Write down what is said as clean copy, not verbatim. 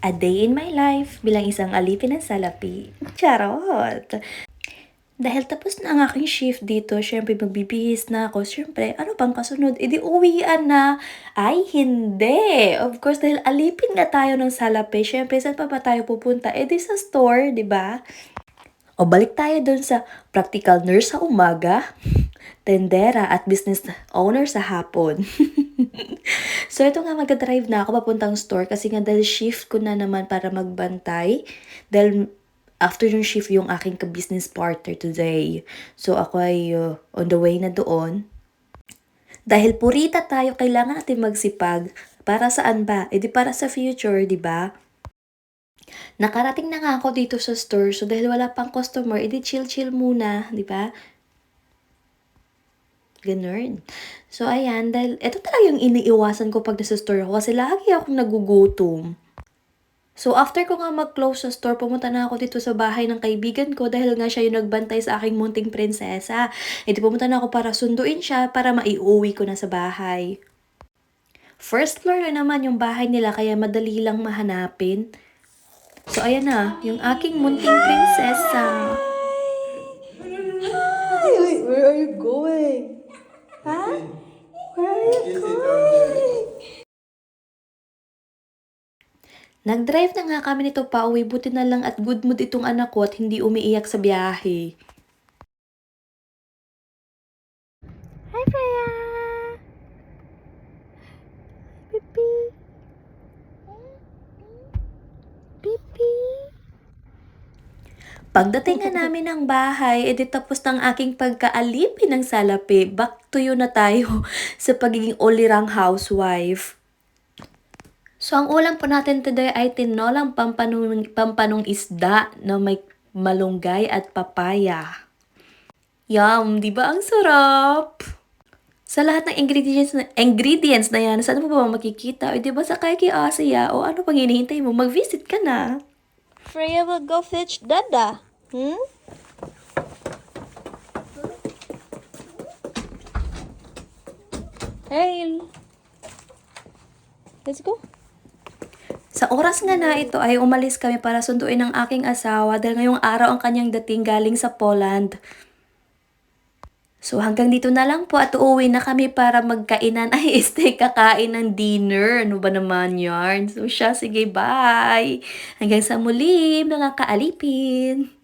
A day in my life bilang isang alipin ng salapi. Charot! Dahil tapos na ang aking shift dito, syempre magbibihis na ako. Syempre, ano pang kasunod? E di uwian na. Ay, hindi! Of course, dahil alipin nga tayo ng salapi, syempre, saan pa ba tayo pupunta? E di sa store, di ba? O balik tayo dun sa practical nurse sa umaga, tendera at business owner sa hapon. So, ito nga magdadrive na ako papuntang store kasi nga dahil shift ko na naman para magbantay. Dahil afternoon shift yung aking ka-business partner today. So, ako ay on the way na doon. Dahil purita tayo, kailangan natin magsipag. Para saan ba? E di para sa future, di ba? Nakarating na nga ako dito sa store. So, dahil wala pang customer, edi chill-chill muna, di ba? Ganun. So, ayan, dahil ito talaga yung iniiwasan ko pag nasa store ako kasi lagi akong nagugutom. So, after ko nga mag-close sa store, pumunta na ako dito sa bahay ng kaibigan ko dahil nga siya yung nagbantay sa aking munting prinsesa. E di pumunta na ako para sunduin siya para maiuwi ko na sa bahay. First floor na naman yung bahay nila kaya madali lang mahanapin. So, ayan na, yung aking munting prinsesa. Hi! Wait, where are you going? Huh? Where are you going? Nag-drive na nga kami nito pa uwi, buti na lang at good mood itong anak ko at hindi umiiyak sa biyahe. Hi, Freya! Pipi! Pipi! Pagdating nga namin ng bahay, edi tapos ng aking pagkaalipin ng salapi, back to you na tayo sa pagiging olirang housewife. So, ang ulam po natin today ay tinolang pampanong isda na may malunggay at papaya. Yum! Di ba ang sarap? Sa lahat ng ingredients na yan, saan mo ba makikita? O di ba sa kay Asia? O ano pang hinihintay mo? Mag-visit ka na. Freya will go fetch Dada. Hey! Let's go. Sa oras nga na ito ay umalis kami para sunduin ang aking asawa dahil ngayong araw ang kanyang dating galing sa Poland. So hanggang dito na lang po at uuwi na kami para magkainan. Ay, kakain ng dinner. Ano ba naman yarn? So siya, sige, bye! Hanggang sa muli, mga kaalipin!